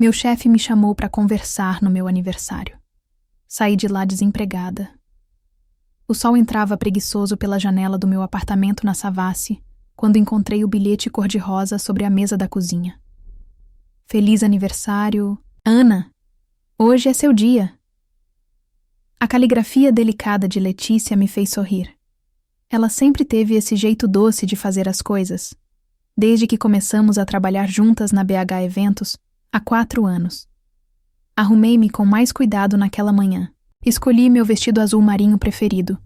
Meu chefe me chamou para conversar no meu aniversário. Saí de lá desempregada. O sol entrava preguiçoso pela janela do meu apartamento na Savassi, quando encontrei o bilhete cor-de-rosa sobre a mesa da cozinha. Feliz aniversário, Ana! Hoje é seu dia. A caligrafia delicada de Letícia me fez sorrir. Ela sempre teve esse jeito doce de fazer as coisas, desde que começamos a trabalhar juntas na BH Eventos, há 4 anos. Arrumei-me com mais cuidado naquela manhã. Escolhi meu vestido azul marinho preferido,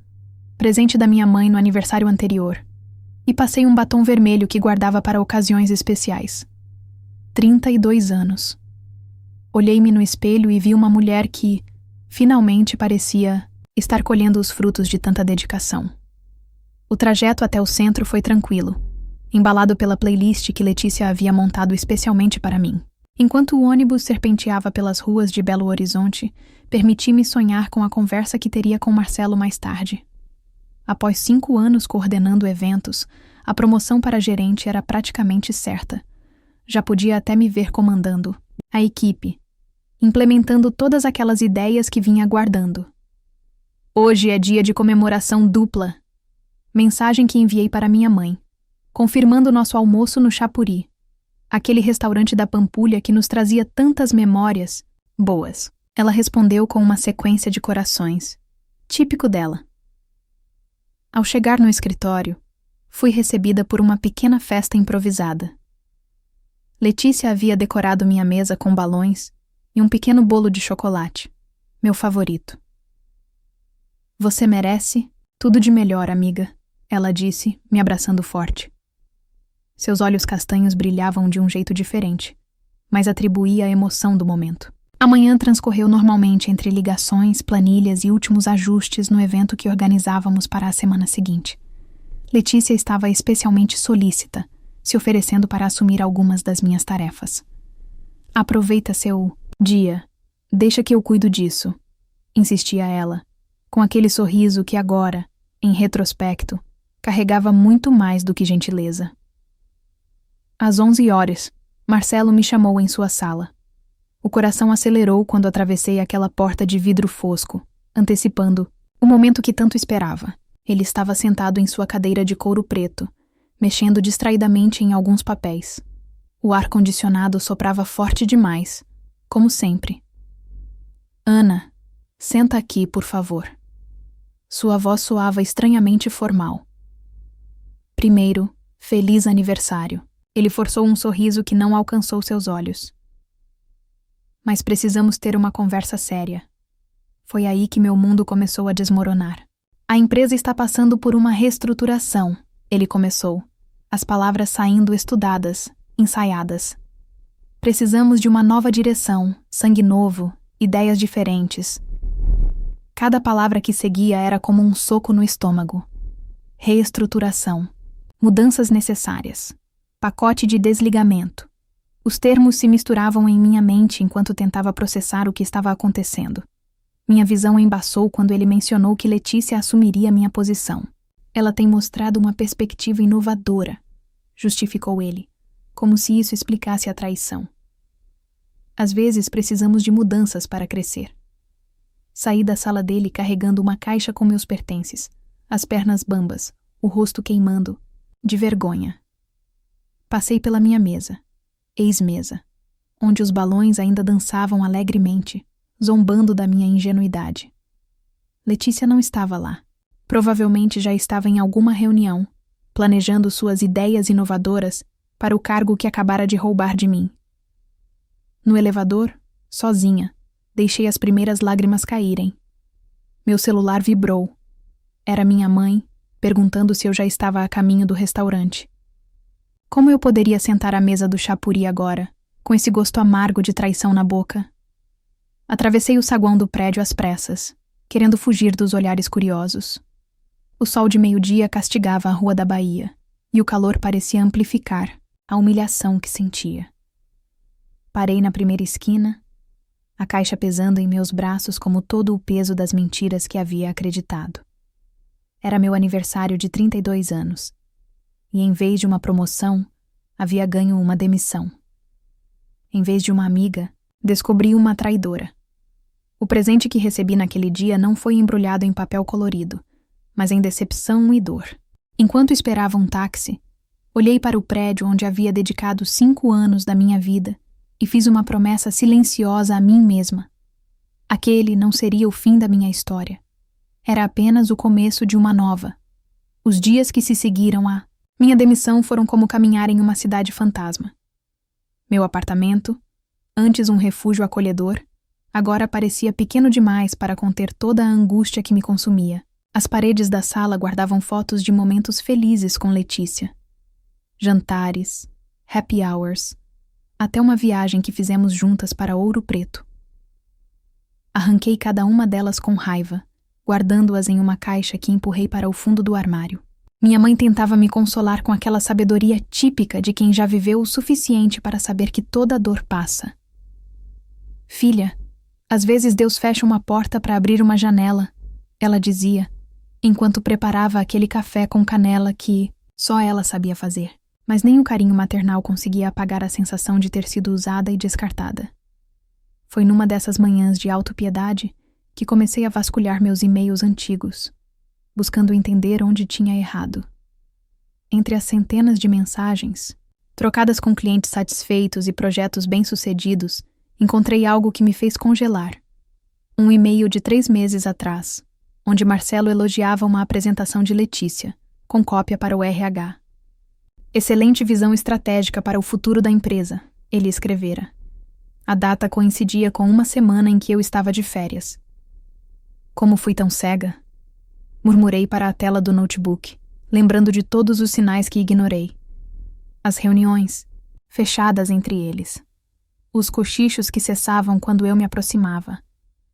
presente da minha mãe no aniversário anterior, e passei um batom vermelho que guardava para ocasiões especiais. 32 anos. Olhei-me no espelho e vi uma mulher que, finalmente, parecia estar colhendo os frutos de tanta dedicação. O trajeto até o centro foi tranquilo, embalado pela playlist que Letícia havia montado especialmente para mim. Enquanto o ônibus serpenteava pelas ruas de Belo Horizonte, permiti-me sonhar com a conversa que teria com Marcelo mais tarde. Após 5 anos coordenando eventos, a promoção para gerente era praticamente certa. Já podia até me ver comandando a equipe, implementando todas aquelas ideias que vinha guardando. Hoje é dia de comemoração dupla. Mensagem que enviei para minha mãe, confirmando nosso almoço no Chapuri, aquele restaurante da Pampulha que nos trazia tantas memórias boas. Ela respondeu com uma sequência de corações, típico dela. Ao chegar no escritório, fui recebida por uma pequena festa improvisada. Letícia havia decorado minha mesa com balões e um pequeno bolo de chocolate, meu favorito. Você merece tudo de melhor, amiga, ela disse, me abraçando forte. Seus olhos castanhos brilhavam de um jeito diferente, mas atribuía a emoção do momento. A manhã transcorreu normalmente entre ligações, planilhas e últimos ajustes no evento que organizávamos para a semana seguinte. Letícia estava especialmente solícita, se oferecendo para assumir algumas das minhas tarefas. Aproveita seu dia, deixa que eu cuido disso, insistia ela, com aquele sorriso que agora, em retrospecto, carregava muito mais do que gentileza. Às 11 horas, Marcelo me chamou em sua sala. O coração acelerou quando atravessei aquela porta de vidro fosco, antecipando o momento que tanto esperava. Ele estava sentado em sua cadeira de couro preto, mexendo distraidamente em alguns papéis. O ar-condicionado soprava forte demais, como sempre. Ana, senta aqui, por favor. Sua voz soava estranhamente formal. Primeiro, feliz aniversário. Ele forçou um sorriso que não alcançou seus olhos. Mas precisamos ter uma conversa séria. Foi aí que meu mundo começou a desmoronar. A empresa está passando por uma reestruturação, ele começou, as palavras saindo estudadas, ensaiadas. Precisamos de uma nova direção, sangue novo, ideias diferentes. Cada palavra que seguia era como um soco no estômago. Reestruturação, mudanças necessárias, pacote de desligamento. Os termos se misturavam em minha mente enquanto tentava processar o que estava acontecendo. Minha visão embaçou quando ele mencionou que Letícia assumiria minha posição. Ela tem mostrado uma perspectiva inovadora, justificou ele, como se isso explicasse a traição. Às vezes precisamos de mudanças para crescer. Saí da sala dele carregando uma caixa com meus pertences, as pernas bambas, o rosto queimando, de vergonha. Passei pela minha mesa, ex-mesa, onde os balões ainda dançavam alegremente, zombando da minha ingenuidade. Letícia não estava lá. Provavelmente já estava em alguma reunião, planejando suas ideias inovadoras para o cargo que acabara de roubar de mim. No elevador, sozinha, deixei as primeiras lágrimas caírem. Meu celular vibrou. Era minha mãe, perguntando se eu já estava a caminho do restaurante. Como eu poderia sentar à mesa do Chapuri agora, com esse gosto amargo de traição na boca? Atravessei o saguão do prédio às pressas, querendo fugir dos olhares curiosos. O sol de meio-dia castigava a rua da Bahia, e o calor parecia amplificar a humilhação que sentia. Parei na primeira esquina, a caixa pesando em meus braços como todo o peso das mentiras que havia acreditado. Era meu aniversário de 32 anos, e em vez de uma promoção, havia ganho uma demissão. Em vez de uma amiga, Descobri uma traidora. O presente que recebi naquele dia não foi embrulhado em papel colorido, mas em decepção e dor. Enquanto esperava um táxi, olhei para o prédio onde havia dedicado 5 anos da minha vida e fiz uma promessa silenciosa a mim mesma. Aquele não seria o fim da minha história. Era apenas o começo de uma nova. Os dias que se seguiram à minha demissão foram como caminhar em uma cidade fantasma. Meu apartamento, antes um refúgio acolhedor, agora parecia pequeno demais para conter toda a angústia que me consumia. As paredes da sala guardavam fotos de momentos felizes com Letícia. Jantares, happy hours, até uma viagem que fizemos juntas para Ouro Preto. Arranquei cada uma delas com raiva, guardando-as em uma caixa que empurrei para o fundo do armário. Minha mãe tentava me consolar com aquela sabedoria típica de quem já viveu o suficiente para saber que toda dor passa. Filha, às vezes Deus fecha uma porta para abrir uma janela, ela dizia, enquanto preparava aquele café com canela que só ela sabia fazer. Mas nem o carinho maternal conseguia apagar a sensação de ter sido usada e descartada. Foi numa dessas manhãs de autopiedade que comecei a vasculhar meus e-mails antigos, buscando entender onde tinha errado. Entre as centenas de mensagens, trocadas com clientes satisfeitos e projetos bem-sucedidos, encontrei algo que me fez congelar. Um e-mail de 3 meses atrás, onde Marcelo elogiava uma apresentação de Letícia, com cópia para o RH. Excelente visão estratégica para o futuro da empresa, ele escrevera. A data coincidia com uma semana em que eu estava de férias. Como fui tão cega? Murmurei para a tela do notebook, lembrando de todos os sinais que ignorei. As reuniões, fechadas entre eles. Os cochichos que cessavam quando eu me aproximava.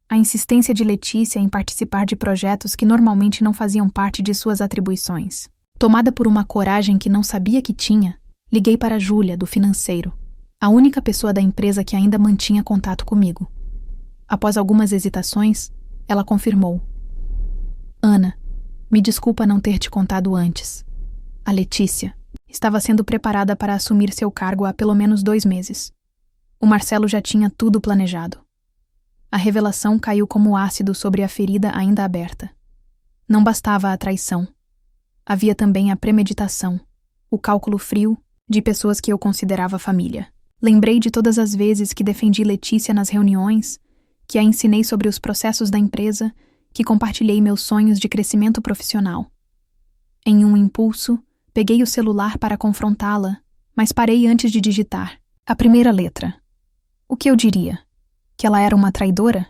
A insistência de Letícia em participar de projetos que normalmente não faziam parte de suas atribuições. Tomada por uma coragem que não sabia que tinha, liguei para Júlia, do financeiro, a única pessoa da empresa que ainda mantinha contato comigo. Após algumas hesitações, ela confirmou. Ana, me desculpa não ter te contado antes. A Letícia estava sendo preparada para assumir seu cargo há pelo menos 2 meses. O Marcelo já tinha tudo planejado. A revelação caiu como ácido sobre a ferida ainda aberta. Não bastava a traição. Havia também a premeditação, o cálculo frio de pessoas que eu considerava família. Lembrei de todas as vezes que defendi Letícia nas reuniões, que a ensinei sobre os processos da empresa, que compartilhei meus sonhos de crescimento profissional. Em um impulso, peguei o celular para confrontá-la, mas parei antes de digitar a primeira letra. O que eu diria? Que ela era uma traidora?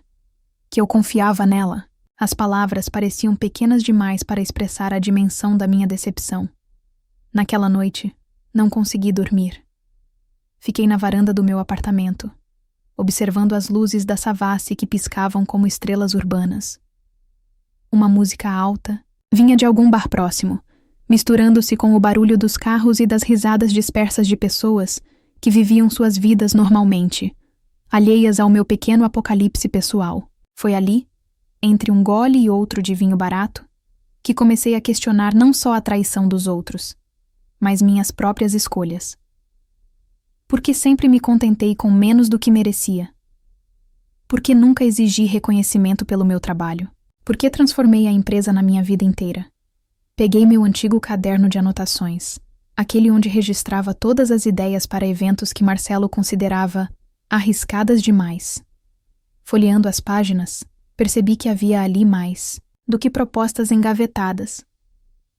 Que eu confiava nela? As palavras pareciam pequenas demais para expressar a dimensão da minha decepção. Naquela noite, não consegui dormir. Fiquei na varanda do meu apartamento, observando as luzes da Savassi que piscavam como estrelas urbanas. Uma música alta vinha de algum bar próximo, misturando-se com o barulho dos carros e das risadas dispersas de pessoas que viviam suas vidas normalmente, alheias ao meu pequeno apocalipse pessoal. Foi ali, entre um gole e outro de vinho barato, que comecei a questionar não só a traição dos outros, mas minhas próprias escolhas. Por que sempre me contentei com menos do que merecia? Por que nunca exigi reconhecimento pelo meu trabalho? Por que transformei a empresa na minha vida inteira? Peguei meu antigo caderno de anotações, aquele onde registrava todas as ideias para eventos que Marcelo considerava arriscadas demais. Folheando as páginas, percebi que havia ali mais do que propostas engavetadas.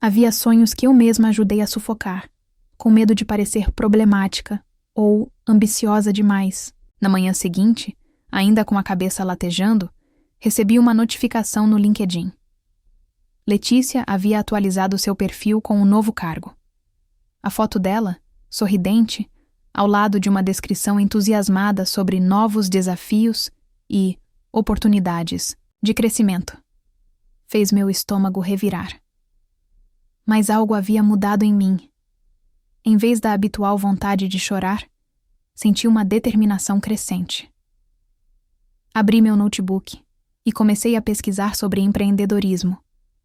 Havia sonhos que eu mesma ajudei a sufocar, com medo de parecer problemática ou ambiciosa demais. Na manhã seguinte, ainda com a cabeça latejando, recebi uma notificação no LinkedIn. Letícia havia atualizado seu perfil com um novo cargo. A foto dela, sorridente, ao lado de uma descrição entusiasmada sobre novos desafios e oportunidades de crescimento, fez meu estômago revirar. Mas algo havia mudado em mim. Em vez da habitual vontade de chorar, senti uma determinação crescente. Abri meu notebook e comecei a pesquisar sobre empreendedorismo,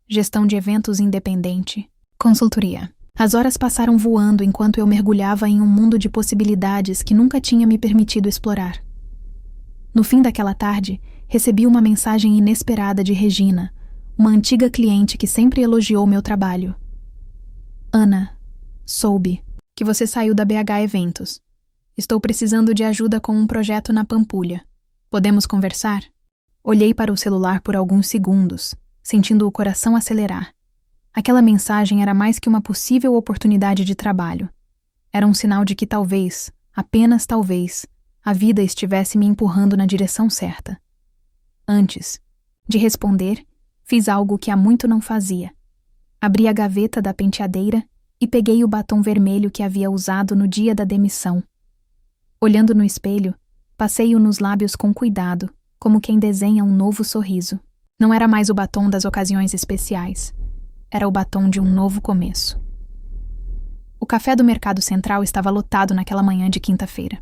gestão de eventos independente, consultoria. As horas passaram voando enquanto eu mergulhava em um mundo de possibilidades que nunca tinha me permitido explorar. No fim daquela tarde, recebi uma mensagem inesperada de Regina, uma antiga cliente que sempre elogiou meu trabalho. Ana, soube que você saiu da BH Eventos. Estou precisando de ajuda com um projeto na Pampulha. Podemos conversar? Olhei para o celular por alguns segundos, sentindo o coração acelerar. Aquela mensagem era mais que uma possível oportunidade de trabalho. Era um sinal de que talvez, apenas talvez, a vida estivesse me empurrando na direção certa. Antes de responder, fiz algo que há muito não fazia. Abri a gaveta da penteadeira e peguei o batom vermelho que havia usado no dia da demissão. Olhando no espelho, passei-o nos lábios com cuidado, como quem desenha um novo sorriso. Não era mais o batom das ocasiões especiais. Era o batom de um novo começo. O café do Mercado Central estava lotado naquela manhã de quinta-feira.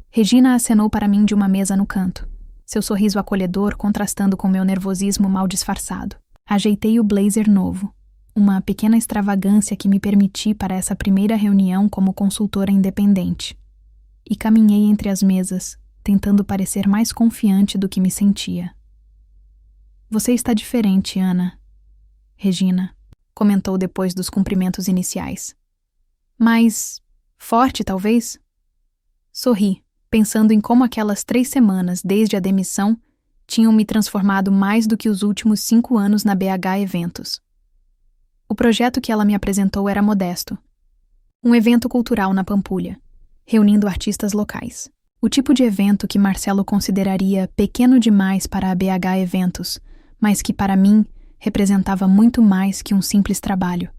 Regina acenou para mim de uma mesa no canto, seu sorriso acolhedor contrastando com meu nervosismo mal disfarçado. Ajeitei o blazer novo, uma pequena extravagância que me permiti para essa primeira reunião como consultora independente, e caminhei entre as mesas, tentando parecer mais confiante do que me sentia. Você está diferente, Ana, Regina comentou depois dos cumprimentos iniciais. Mais forte, talvez? Sorri, pensando em como aquelas 3 semanas desde a demissão tinham me transformado mais do que os últimos 5 anos na BH Eventos. O projeto que ela me apresentou era modesto. Um evento cultural na Pampulha, reunindo artistas locais. O tipo de evento que Marcelo consideraria pequeno demais para a BH Eventos, mas que para mim representava muito mais que um simples trabalho.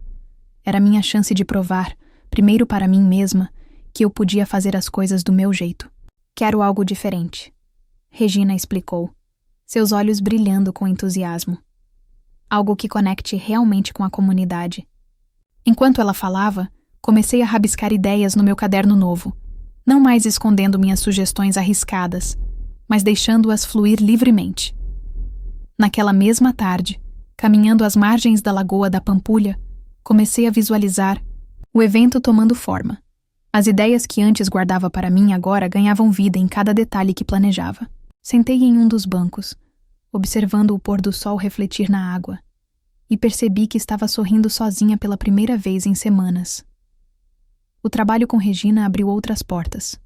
Era minha chance de provar, primeiro para mim mesma, que eu podia fazer as coisas do meu jeito. Quero algo diferente, Regina explicou, seus olhos brilhando com entusiasmo. Algo que conecte realmente com a comunidade. Enquanto ela falava, comecei a rabiscar ideias no meu caderno novo, não mais escondendo minhas sugestões arriscadas, mas deixando-as fluir livremente. Naquela mesma tarde, caminhando às margens da lagoa da Pampulha, comecei a visualizar o evento tomando forma. As ideias que antes guardava para mim agora ganhavam vida em cada detalhe que planejava. Sentei em um dos bancos, observando o pôr do sol refletir na água, e percebi que estava sorrindo sozinha pela primeira vez em semanas. O trabalho com Regina abriu outras portas.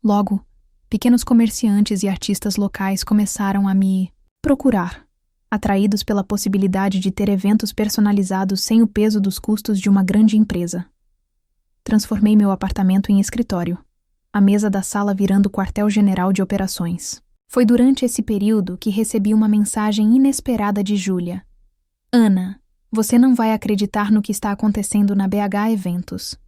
Logo, pequenos comerciantes e artistas locais começaram a me procurar, atraídos pela possibilidade de ter eventos personalizados sem o peso dos custos de uma grande empresa. Transformei meu apartamento em escritório, a mesa da sala virando quartel-general de operações. Foi durante esse período que recebi uma mensagem inesperada de Júlia. Ana, você não vai acreditar no que está acontecendo na BH Eventos.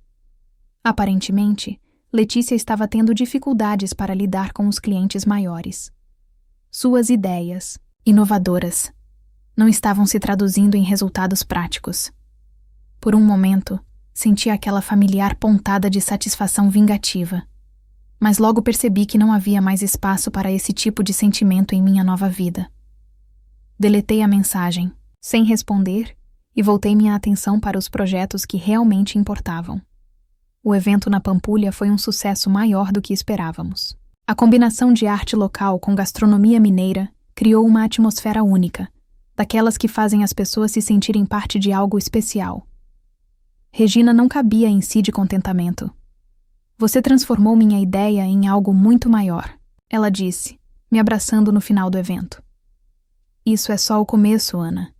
Aparentemente, Letícia estava tendo dificuldades para lidar com os clientes maiores. Suas ideias, inovadoras, não estavam se traduzindo em resultados práticos. Por um momento, senti aquela familiar pontada de satisfação vingativa. Mas logo percebi que não havia mais espaço para esse tipo de sentimento em minha nova vida. Deletei a mensagem, sem responder, e voltei minha atenção para os projetos que realmente importavam. O evento na Pampulha foi um sucesso maior do que esperávamos. A combinação de arte local com gastronomia mineira criou uma atmosfera única, daquelas que fazem as pessoas se sentirem parte de algo especial. Regina não cabia em si de contentamento. Você transformou minha ideia em algo muito maior, ela disse, me abraçando no final do evento. Isso é só o começo, Ana.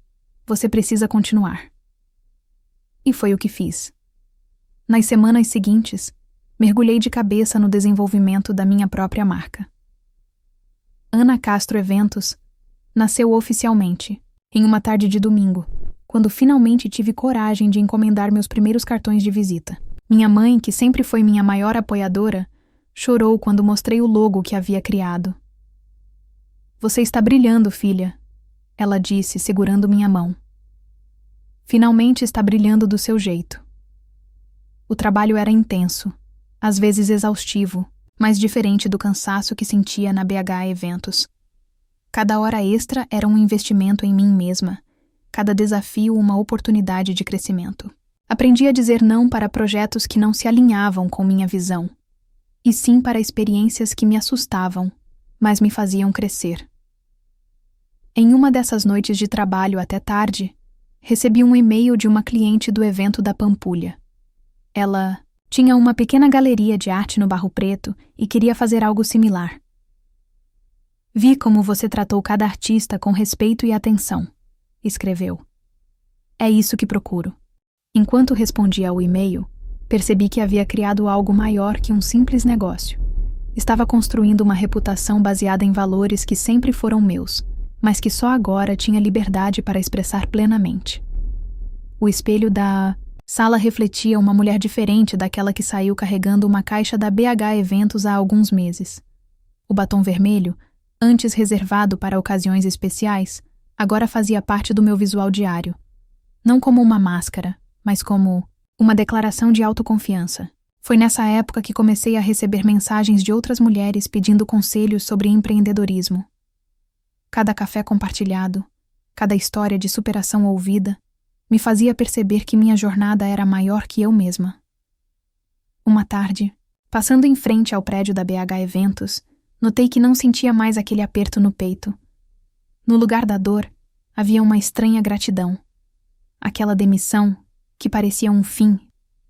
Você precisa continuar. E foi o que fiz. Nas semanas seguintes, mergulhei de cabeça no desenvolvimento da minha própria marca. Ana Castro Eventos nasceu oficialmente, em uma tarde de domingo, quando finalmente tive coragem de encomendar meus primeiros cartões de visita. Minha mãe, que sempre foi minha maior apoiadora, chorou quando mostrei o logo que havia criado. Você está brilhando, filha, ela disse, segurando minha mão. Finalmente está brilhando do seu jeito. O trabalho era intenso, às vezes exaustivo, mas diferente do cansaço que sentia na BH Eventos. Cada hora extra era um investimento em mim mesma, cada desafio uma oportunidade de crescimento. Aprendi a dizer não para projetos que não se alinhavam com minha visão, e sim para experiências que me assustavam, mas me faziam crescer. Em uma dessas noites de trabalho até tarde, recebi um e-mail de uma cliente do evento da Pampulha. Ela tinha uma pequena galeria de arte no Barro Preto e queria fazer algo similar. Vi como você tratou cada artista com respeito e atenção, escreveu. É isso que procuro. Enquanto respondia ao e-mail, percebi que havia criado algo maior que um simples negócio. Estava construindo uma reputação baseada em valores que sempre foram meus, mas que só agora tinha liberdade para expressar plenamente. O espelho da sala refletia uma mulher diferente daquela que saiu carregando uma caixa da BH Eventos há alguns meses. O batom vermelho, antes reservado para ocasiões especiais, agora fazia parte do meu visual diário. Não como uma máscara, mas como uma declaração de autoconfiança. Foi nessa época que comecei a receber mensagens de outras mulheres pedindo conselhos sobre empreendedorismo. Cada café compartilhado, cada história de superação ouvida, me fazia perceber que minha jornada era maior que eu mesma. Uma tarde, passando em frente ao prédio da BH Eventos, notei que não sentia mais aquele aperto no peito. No lugar da dor, havia uma estranha gratidão. Aquela demissão, que parecia um fim,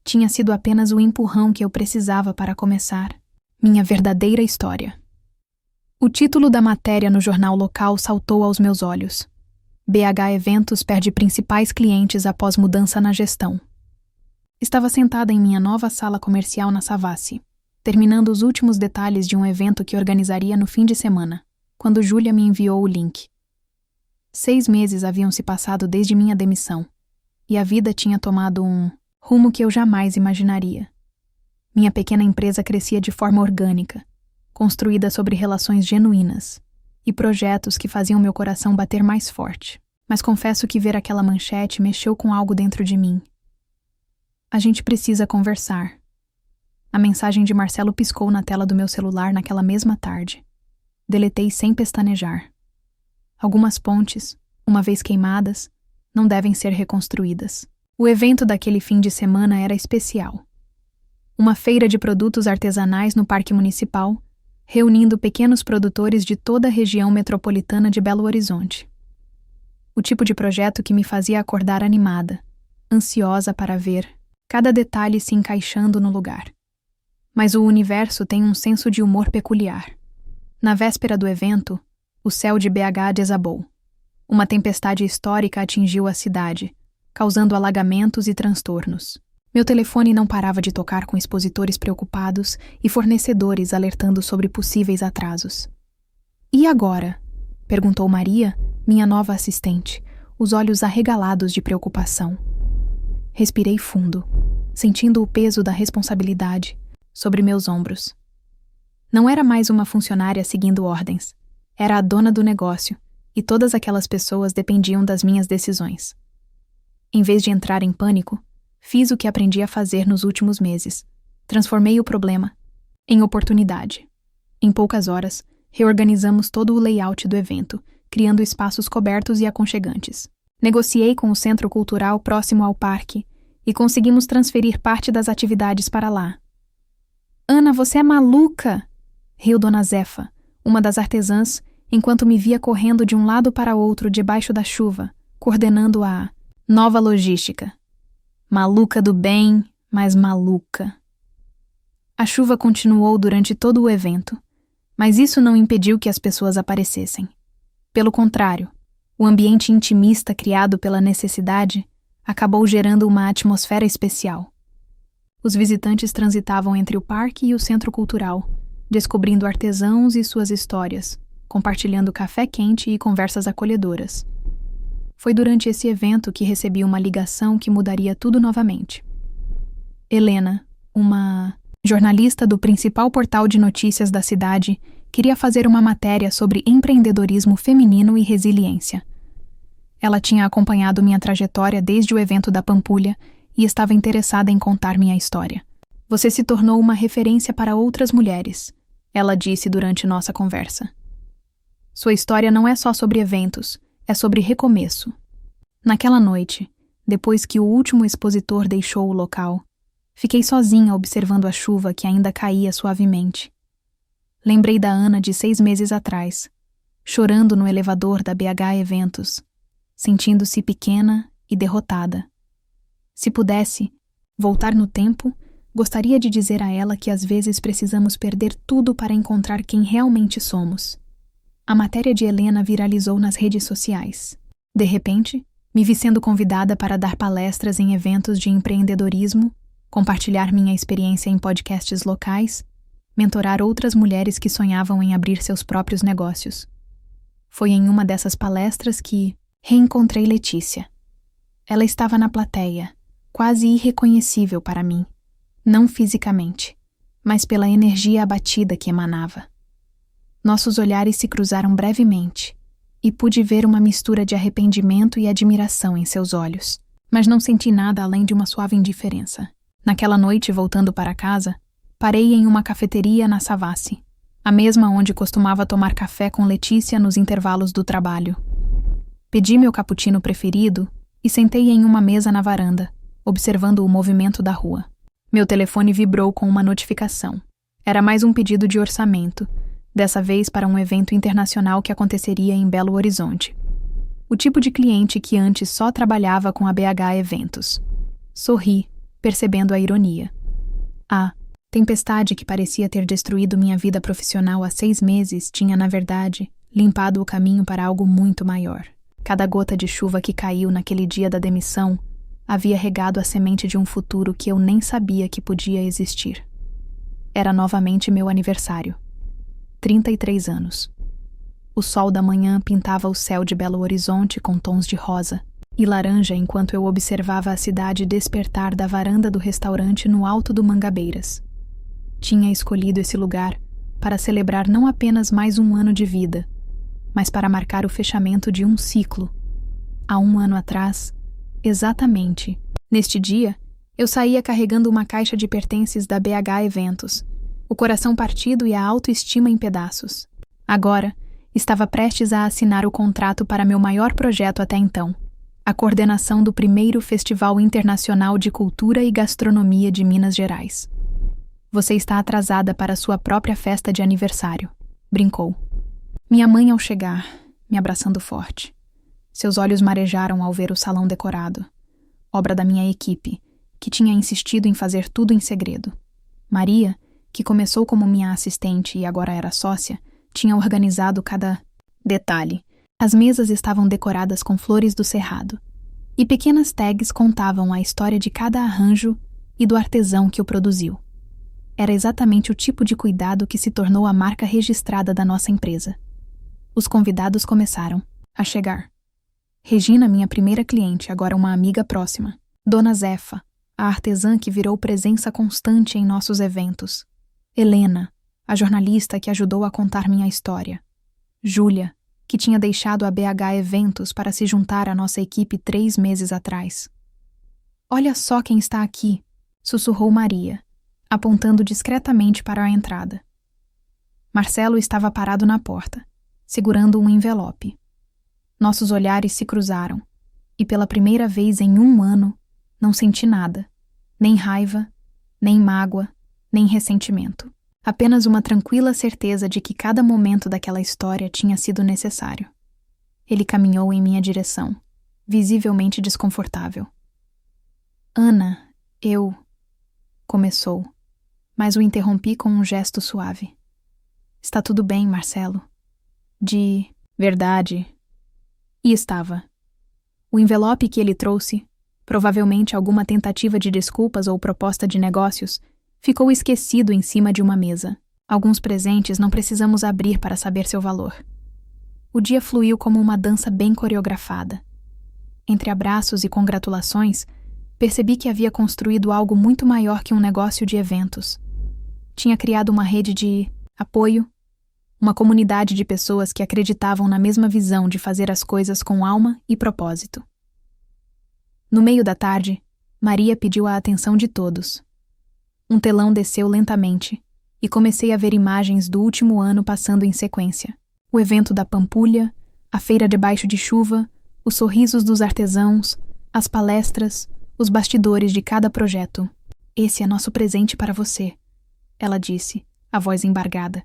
tinha sido apenas o empurrão que eu precisava para começar minha verdadeira história. O título da matéria no jornal local saltou aos meus olhos. BH Eventos perde principais clientes após mudança na gestão. Estava sentada em minha nova sala comercial na Savassi, terminando os últimos detalhes de um evento que organizaria no fim de semana, quando Júlia me enviou o link. 6 meses haviam se passado desde minha demissão, e a vida tinha tomado um rumo que eu jamais imaginaria. Minha pequena empresa crescia de forma orgânica, construída sobre relações genuínas e projetos que faziam meu coração bater mais forte. Mas confesso que ver aquela manchete mexeu com algo dentro de mim. A gente precisa conversar. A mensagem de Marcelo piscou na tela do meu celular naquela mesma tarde. Deletei sem pestanejar. Algumas pontes, uma vez queimadas, não devem ser reconstruídas. O evento daquele fim de semana era especial. Uma feira de produtos artesanais no Parque Municipal, reunindo pequenos produtores de toda a região metropolitana de Belo Horizonte. O tipo de projeto que me fazia acordar animada, ansiosa para ver cada detalhe se encaixando no lugar. Mas o universo tem um senso de humor peculiar. Na véspera do evento, o céu de BH desabou. Uma tempestade histórica atingiu a cidade, causando alagamentos e transtornos. Meu telefone não parava de tocar com expositores preocupados e fornecedores alertando sobre possíveis atrasos. E agora? Perguntou Maria, minha nova assistente, os olhos arregalados de preocupação. Respirei fundo, sentindo o peso da responsabilidade sobre meus ombros. Não era mais uma funcionária seguindo ordens. Era a dona do negócio, e todas aquelas pessoas dependiam das minhas decisões. Em vez de entrar em pânico, fiz o que aprendi a fazer nos últimos meses. Transformei o problema em oportunidade. Em poucas horas, reorganizamos todo o layout do evento, criando espaços cobertos e aconchegantes. Negociei com o centro cultural próximo ao parque e conseguimos transferir parte das atividades para lá. Ana, você é maluca! Riu Dona Zefa, uma das artesãs, enquanto me via correndo de um lado para outro debaixo da chuva, coordenando a nova logística. Maluca do bem, mas maluca. A chuva continuou durante todo o evento, mas isso não impediu que as pessoas aparecessem. Pelo contrário, o ambiente intimista criado pela necessidade acabou gerando uma atmosfera especial. Os visitantes transitavam entre o parque e o centro cultural, descobrindo artesãos e suas histórias, compartilhando café quente e conversas acolhedoras. Foi durante esse evento que recebi uma ligação que mudaria tudo novamente. Helena, uma jornalista do principal portal de notícias da cidade, queria fazer uma matéria sobre empreendedorismo feminino e resiliência. Ela tinha acompanhado minha trajetória desde o evento da Pampulha e estava interessada em contar minha história. Você se tornou uma referência para outras mulheres, ela disse durante nossa conversa. Sua história não é só sobre eventos, é sobre recomeço. Naquela noite, depois que o último expositor deixou o local, fiquei sozinha observando a chuva que ainda caía suavemente. Lembrei da Ana de 6 meses atrás, chorando no elevador da BH Eventos, sentindo-se pequena e derrotada. Se pudesse voltar no tempo, gostaria de dizer a ela que às vezes precisamos perder tudo para encontrar quem realmente somos. A matéria de Helena viralizou nas redes sociais. De repente, me vi sendo convidada para dar palestras em eventos de empreendedorismo, compartilhar minha experiência em podcasts locais, mentorar outras mulheres que sonhavam em abrir seus próprios negócios. Foi em uma dessas palestras que reencontrei Letícia. Ela estava na plateia, quase irreconhecível para mim, não fisicamente, mas pela energia abatida que emanava. Nossos olhares se cruzaram brevemente, e pude ver uma mistura de arrependimento e admiração em seus olhos, mas não senti nada além de uma suave indiferença. Naquela noite, voltando para casa, parei em uma cafeteria na Savassi, a mesma onde costumava tomar café com Letícia nos intervalos do trabalho. Pedi meu cappuccino preferido e sentei em uma mesa na varanda, observando o movimento da rua. Meu telefone vibrou com uma notificação. Era mais um pedido de orçamento, dessa vez para um evento internacional que aconteceria em Belo Horizonte. O tipo de cliente que antes só trabalhava com a BH Eventos. Sorri, percebendo a ironia. A tempestade que parecia ter destruído minha vida profissional há 6 meses tinha, na verdade, limpado o caminho para algo muito maior. Cada gota de chuva que caiu naquele dia da demissão havia regado a semente de um futuro que eu nem sabia que podia existir. Era novamente meu aniversário. 33 anos. O sol da manhã pintava o céu de Belo Horizonte com tons de rosa e laranja enquanto eu observava a cidade despertar da varanda do restaurante no alto do Mangabeiras. Tinha escolhido esse lugar para celebrar não apenas mais um ano de vida, mas para marcar o fechamento de um ciclo. Há 1 ano atrás, exatamente, neste dia, eu saía carregando uma caixa de pertences da BH Eventos, o coração partido e a autoestima em pedaços. Agora, estava prestes a assinar o contrato para meu maior projeto até então, a coordenação do primeiro Festival Internacional de Cultura e Gastronomia de Minas Gerais. Você está atrasada para sua própria festa de aniversário, brincou. Minha mãe ao chegar, me abraçando forte. Seus olhos marejaram ao ver o salão decorado, obra da minha equipe, que tinha insistido em fazer tudo em segredo. Maria, que começou como minha assistente e agora era sócia, tinha organizado cada detalhe. As mesas estavam decoradas com flores do cerrado, e pequenas tags contavam a história de cada arranjo e do artesão que o produziu. Era exatamente o tipo de cuidado que se tornou a marca registrada da nossa empresa. Os convidados começaram a chegar. Regina, minha primeira cliente, agora uma amiga próxima. Dona Zefa, a artesã que virou presença constante em nossos eventos. Helena, a jornalista que ajudou a contar minha história. Júlia, que tinha deixado a BH Eventos para se juntar à nossa equipe 3 meses atrás. Olha só quem está aqui, sussurrou Maria, apontando discretamente para a entrada. Marcelo estava parado na porta, segurando um envelope. Nossos olhares se cruzaram, e pela primeira vez em 1 ano, não senti nada, nem raiva, nem mágoa, nem ressentimento. Apenas uma tranquila certeza de que cada momento daquela história tinha sido necessário. Ele caminhou em minha direção, visivelmente desconfortável. Ana, eu... começou, mas o interrompi com um gesto suave. Está tudo bem, Marcelo? De verdade. E estava. O envelope que ele trouxe, provavelmente alguma tentativa de desculpas ou proposta de negócios, ficou esquecido em cima de uma mesa. Alguns presentes não precisamos abrir para saber seu valor. O dia fluiu como uma dança bem coreografada. Entre abraços e congratulações, percebi que havia construído algo muito maior que um negócio de eventos. Tinha criado uma rede de apoio, uma comunidade de pessoas que acreditavam na mesma visão de fazer as coisas com alma e propósito. No meio da tarde, Maria pediu a atenção de todos. Um telão desceu lentamente e comecei a ver imagens do último ano passando em sequência. O evento da Pampulha, a feira debaixo de chuva, os sorrisos dos artesãos, as palestras, os bastidores de cada projeto. Esse é nosso presente para você, ela disse, a voz embargada.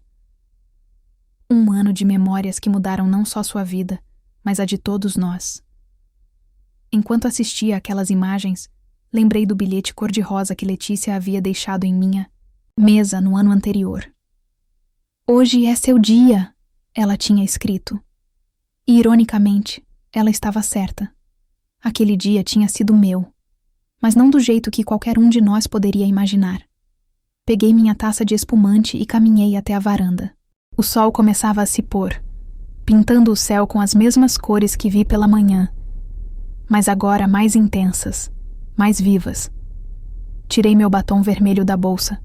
Um ano de memórias que mudaram não só sua vida, mas a de todos nós. Enquanto assistia àquelas imagens, lembrei do bilhete cor-de-rosa que Letícia havia deixado em minha mesa no ano anterior. "Hoje é seu dia", ela tinha escrito. E, ironicamente, ela estava certa. Aquele dia tinha sido meu, mas não do jeito que qualquer um de nós poderia imaginar. Peguei minha taça de espumante e caminhei até a varanda. O sol começava a se pôr, pintando o céu com as mesmas cores que vi pela manhã, mas agora mais intensas, mais vivas. Tirei meu batom vermelho da bolsa,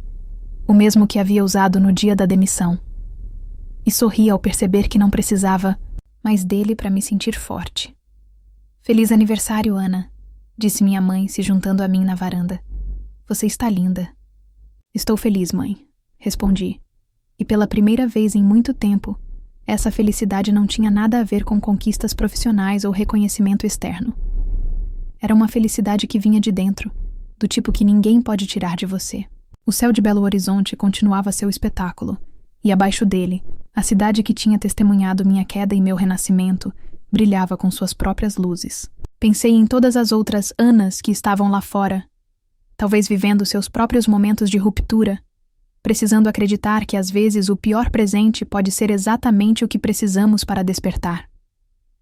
o mesmo que havia usado no dia da demissão, e sorri ao perceber que não precisava mais dele para me sentir forte. "Feliz aniversário, Ana", disse minha mãe, se juntando a mim na varanda. "Você está linda." "Estou feliz, mãe", respondi. E pela primeira vez em muito tempo, essa felicidade não tinha nada a ver com conquistas profissionais ou reconhecimento externo. Era uma felicidade que vinha de dentro, do tipo que ninguém pode tirar de você. O céu de Belo Horizonte continuava seu espetáculo, e abaixo dele, a cidade que tinha testemunhado minha queda e meu renascimento brilhava com suas próprias luzes. Pensei em todas as outras Anas que estavam lá fora, talvez vivendo seus próprios momentos de ruptura, precisando acreditar que às vezes o pior presente pode ser exatamente o que precisamos para despertar.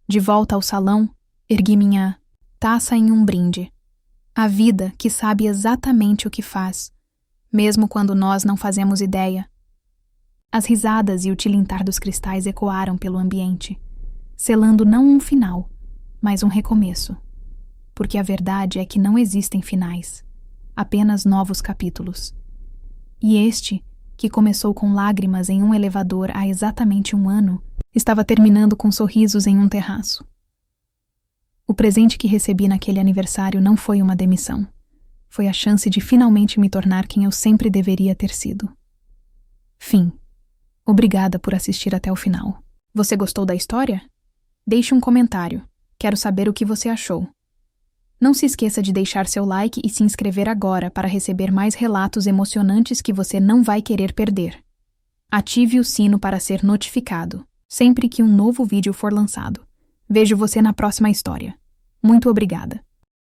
De volta ao salão, ergui minha taça em um brinde. A vida que sabe exatamente o que faz, mesmo quando nós não fazemos ideia. As risadas e o tilintar dos cristais ecoaram pelo ambiente, selando não um final, mas um recomeço. Porque a verdade é que não existem finais, apenas novos capítulos. E este, que começou com lágrimas em um elevador há exatamente 1 ano, estava terminando com sorrisos em um terraço. O presente que recebi naquele aniversário não foi uma demissão. Foi a chance de finalmente me tornar quem eu sempre deveria ter sido. Fim. Obrigada por assistir até o final. Você gostou da história? Deixe um comentário. Quero saber o que você achou. Não se esqueça de deixar seu like e se inscrever agora para receber mais relatos emocionantes que você não vai querer perder. Ative o sino para ser notificado sempre que um novo vídeo for lançado. Vejo você na próxima história. Muito obrigada.